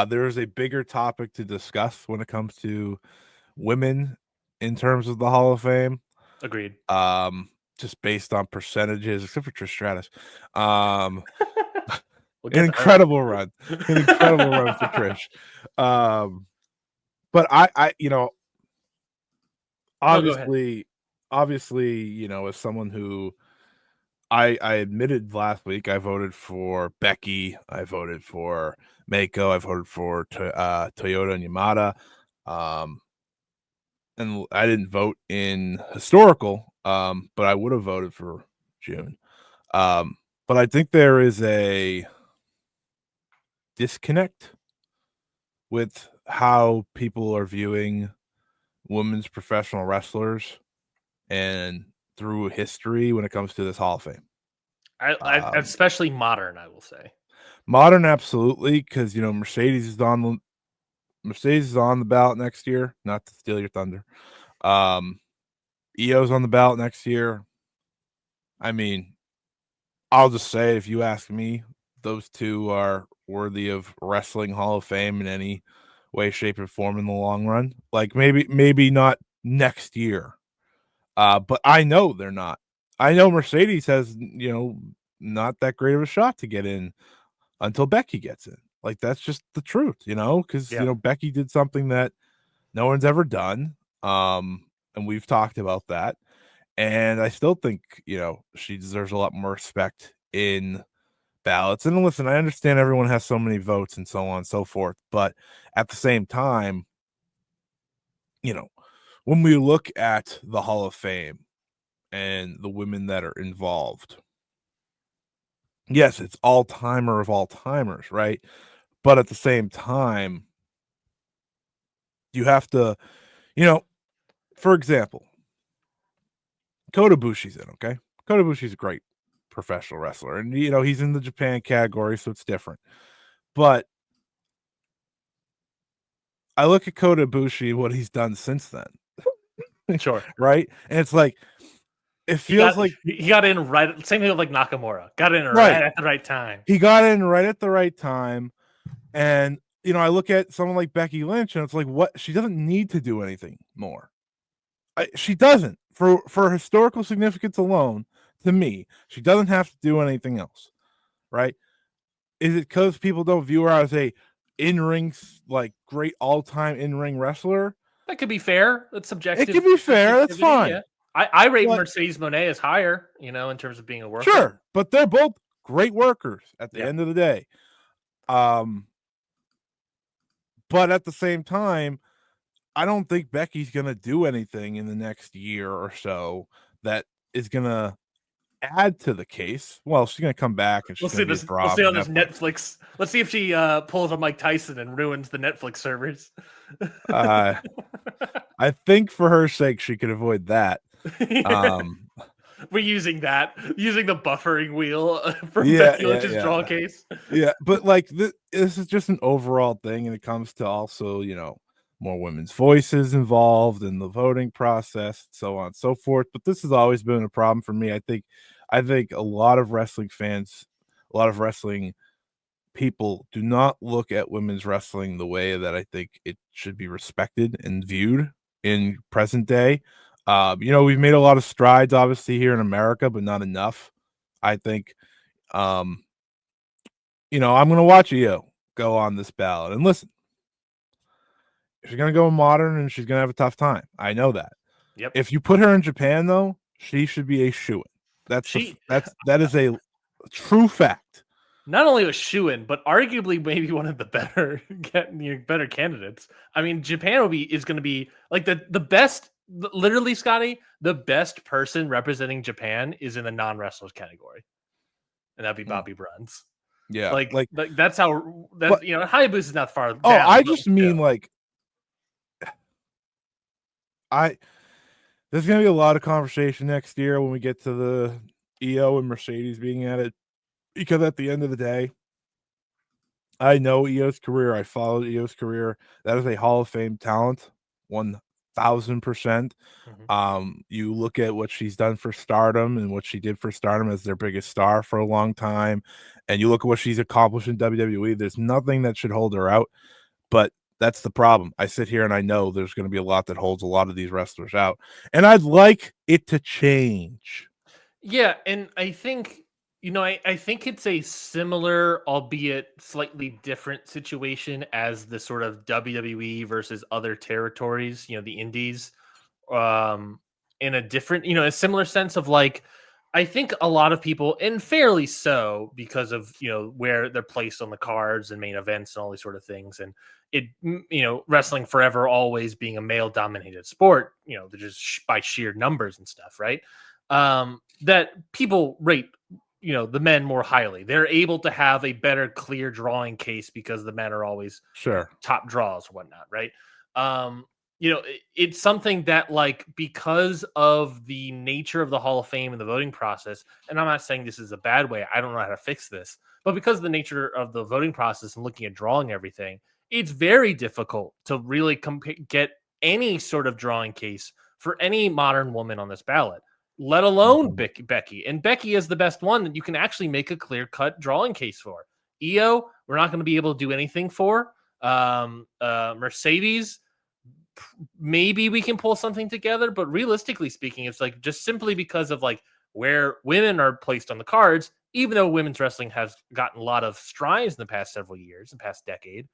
There is a bigger topic to discuss when it comes to women in terms of the Hall of Fame. Agreed. Just based on percentages, except for Trish Stratus. Um, We'll an get to her. incredible run, an incredible run for Trish. But I, No, go ahead. obviously, as someone who I admitted last week, I voted for Becky, I voted for Mako, I voted for Toyota and Yamada. And I didn't vote in historical, but I would have voted for June. But I think there is a disconnect with how people are viewing women's professional wrestlers and through history when it comes to this Hall of Fame. Especially modern, I will say. Modern, absolutely, because Mercedes is on the ballot next year. Not to steal your thunder. EO's on the ballot next year. I mean, I'll just say, if you ask me, those two are worthy of wrestling Hall of Fame in any way, shape, or form in the long run. Like maybe not next year, but I know they're not. I know Mercedes has not that great of a shot to get in until Becky gets in. Like, that's just the truth, because Becky did something that no one's ever done, and we've talked about that. And I still think, she deserves a lot more respect in ballots. And listen, I understand everyone has so many votes and so on and so forth, but at the same time, when we look at the Hall of Fame and the women that are involved, yes, it's all-timer of all-timers, right? But at the same time, you have to, for example, Kota Ibushi's in, okay? Kota Ibushi's a great professional wrestler, and he's in the Japan category, so it's different. But I look at Kota Ibushi and what he's done since then. Sure. Right? And it's like, it feels like he got in right. Same thing with like Nakamura. Got in right at the right time. He got in right at the right time. And I look at someone like Becky Lynch, and it's like, what? She doesn't need to do anything more. She doesn't. For historical significance alone, to me, she doesn't have to do anything else. Right? Is it because people don't view her as a in-ring, like, great all-time in-ring wrestler? That could be fair. That's subjective. It can be fair. That's fine. Yeah. I rate Mercedes Moné as higher, in terms of being a worker. Sure, but they're both great workers at the end of the day. But at the same time, I don't think Becky's going to do anything in the next year or so that is going to add to the case. Well, she's going to come back and she's going to be a drop. We'll see on this Netflix. Let's see if she pulls a Mike Tyson and ruins the Netflix servers. I think for her sake, she could avoid that. We're using the buffering wheel for Becky Lynch's draw case. Yeah, but like this is just an overall thing, and it comes to also, more women's voices involved in the voting process, so on and so forth. But this has always been a problem for me. I think a lot of wrestling fans, a lot of wrestling people do not look at women's wrestling the way that I think it should be respected and viewed in present day. We've made a lot of strides, obviously, here in America, but not enough. I think, I'm going to watch EO go on this ballot. And listen, she's going to go modern and she's going to have a tough time. I know that. Yep. If you put her in Japan, though, she should be a shoo-in. That is a true fact. Not only a shoo-in, but arguably maybe one of the better candidates. I mean, Japan is going to be like the best. Literally, Scotty, the best person representing Japan is in the non-wrestlers category, and that'd be Bobby Bruns. Yeah, like that's how Hayabusa is not far. Oh, down, I just mean like there's gonna be a lot of conversation next year when we get to the EO and Mercedes being at it, because at the end of the day, I know EO's career. I followed EO's career. That is a Hall of Fame talent, 1,000%. Mhm. You look at what she's done for Stardom and what she did for Stardom as their biggest star for a long time, and you look at what she's accomplished in WWE. There's nothing that should hold her out, but that's the problem. I sit here and I know there's going to be a lot that holds a lot of these wrestlers out, and I'd like it to change. Yeah, and I think I think it's a similar, albeit slightly different situation as the sort of WWE versus other territories, the indies, um, in a different, a similar sense of like, I think a lot of people, and fairly so, because of where they're placed on the cards and main events and all these sort of things, and wrestling forever always being a male dominated sport, just by sheer numbers and stuff, right? That people rate the men more highly. They're able to have a better clear drawing case because the men are always Sure. top draws or whatnot, right? um it's something that, like, because of the nature of the Hall of Fame and the voting process, and I'm not saying this is a bad way, I don't know how to fix this, but because of the nature of the voting process and looking at drawing everything, it's very difficult to really get any sort of drawing case for any modern woman on this ballot, let alone Mhm. Becky. And Becky is the best one that you can actually make a clear cut drawing case for. Io, we're not going to be able to do anything for. Mercedes, maybe we can pull something together, but realistically speaking, it's like just simply because of like where women are placed on the cards, even though women's wrestling has gotten a lot of strides in the past several years, the past decade,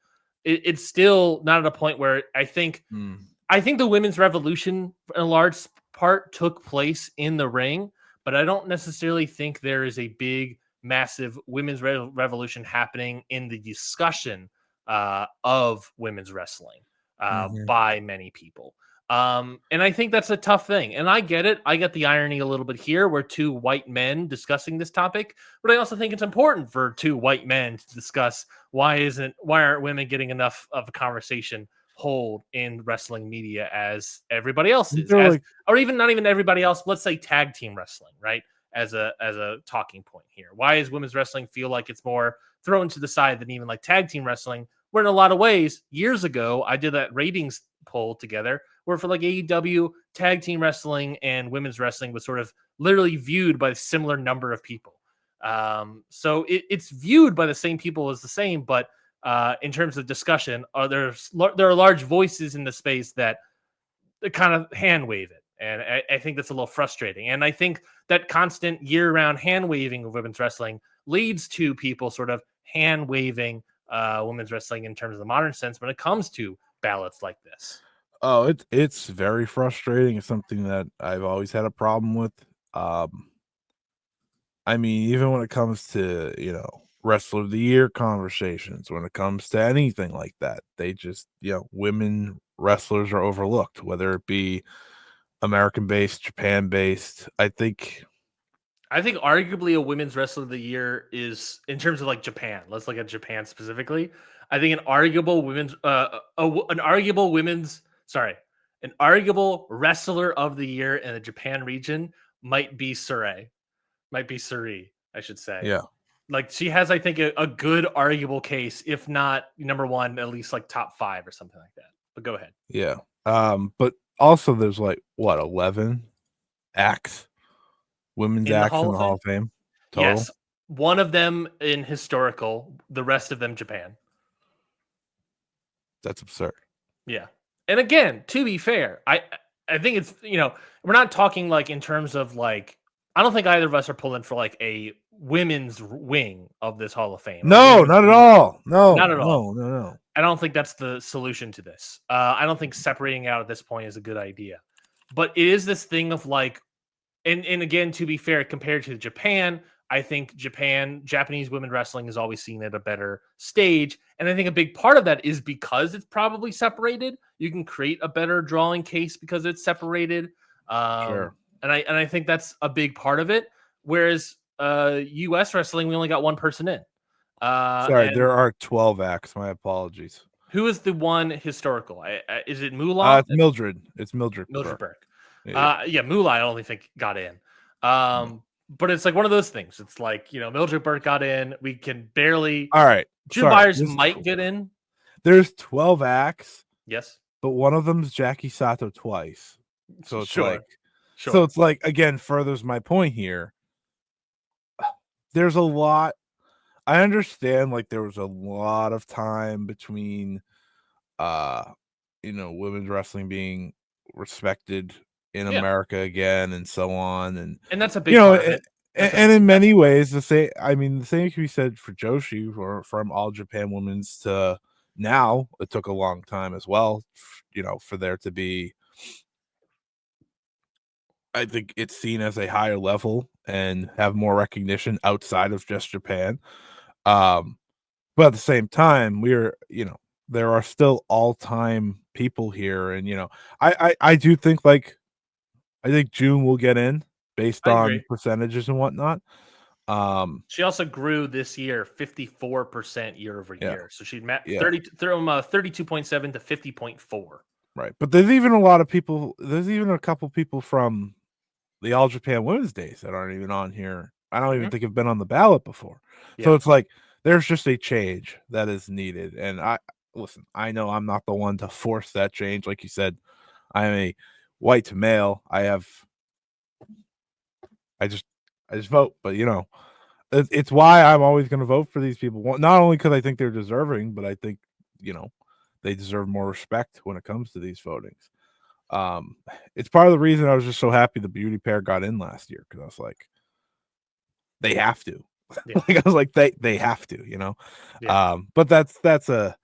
it's still not at a point where Mm. I think the women's revolution in a large part took place in the ring, but I don't necessarily think there is a big, massive women's revolution happening in the discussion of women's wrestling Mhm. by many people. And I think that's a tough thing. And I get it. I get the irony a little bit here. We're two white men discussing this topic, but I also think it's important for two white men to discuss why aren't women getting enough of a conversation hold in wrestling media as everybody else is, They're as like, or even not even everybody else, let's say tag team wrestling, right? As a talking point here, why is women's wrestling feel like it's more thrown to the side than even like tag team wrestling, where in a lot of ways years ago I did that ratings poll together where for like AEW, tag team wrestling and women's wrestling was sort of literally viewed by a similar number of people. So it's viewed by the same people as the same, but in terms of discussion, there are large voices in the space that kind of hand wave it, and I think that's a little frustrating. And I think that constant year-round hand waving of women's wrestling leads to people sort of hand waving women's wrestling in terms of the modern sense when it comes to ballots like this. oh, it's very frustrating. It's something that I've always had a problem with. Um, I mean, even when it comes to, wrestler of the year conversations, when it comes to anything like that, they just, women wrestlers are overlooked, whether it be American based, Japan based. I think arguably a women's wrestler of the year is, in terms of like Japan. Let's look at Japan specifically. I think an arguable wrestler of the year in the Japan region might be Suri. Might be Suri, I should say. Yeah, Like, she has, I think, a good arguable case, if not number one, at least like top five or something like that. But go ahead. yeah. But also there's like what, 11 acts, women's In the acts Hall in of the Hall Fame? of Fame total. Yes. One of them in historical, the rest of them Japan. That's absurd. Yeah. And again, to be fair, I think it's, we're not talking like in terms of like, I don't think either of us are pulling for like a women's wing of this Hall of Fame, a No, women's not at league. all. No, Not at all. no, no, no. I don't think that's the solution to this. I don't think separating out at this point is a good idea. But it is this thing of like, and again, to be fair, compared to Japan, I think Japanese women wrestling is always seen at a better stage. And I think a big part of that is because it's probably separated. You can create a better drawing case because it's separated. Sure. And I think that's a big part of it. Whereas US wrestling, we only got one person in. Sorry, And there are 12 acts. My apologies. who is the one historical? Is it Moolah? It's Mildred. It's Mildred Mildred Burke. Burke. Yeah, Yeah, Moolah, I don't think got in. yeah. But it's like one of those things. It's like, Mildred Burke got in. We can barely. All right. June Sorry. Byers might get in. There's 12 acts, Yes. but one of them's Jackie Sato twice. So it's like, Sure. Sure. again, furthers my point here. There's a lot. I understand, like, there was a lot of time between, uh, women's wrestling being respected in Yeah. America again and so on, and, And that's a you big know, part of it. That's a and in many definitely. ways, the same can be said for Joshi, or from All Japan Women's to now. It took a long time as well, for there to be, I think it's seen as a higher level and have more recognition outside of just Japan. Um, but at the same time, there are still all-time people here, and, I do think, like, I think June will get in based I on agree. percentages and whatnot. She also grew this year 54% year over Yeah, year. So she met yeah, 32.7 to 50.4. right. But there's even a couple people from the All Japan Women's Days that aren't even on here. I don't even Mhm. think have been on the ballot before. So Yeah. it's like there's just a change that is needed. And I know I'm not the one to force that change. Like you said, I am a white male. I just I just vote, but it's why I'm always going to vote for these people. Not only because I think they're deserving, but I think you know they deserve more respect when it comes to these votings. Um, it's part of the reason I was just so happy the beauty pair got in last year, because I was like, they have to. Yeah. Like, I was like, they have to. Yeah. But that's a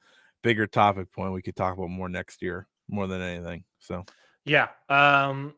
bigger topic point we could talk about more next year, more than anything. So Yeah.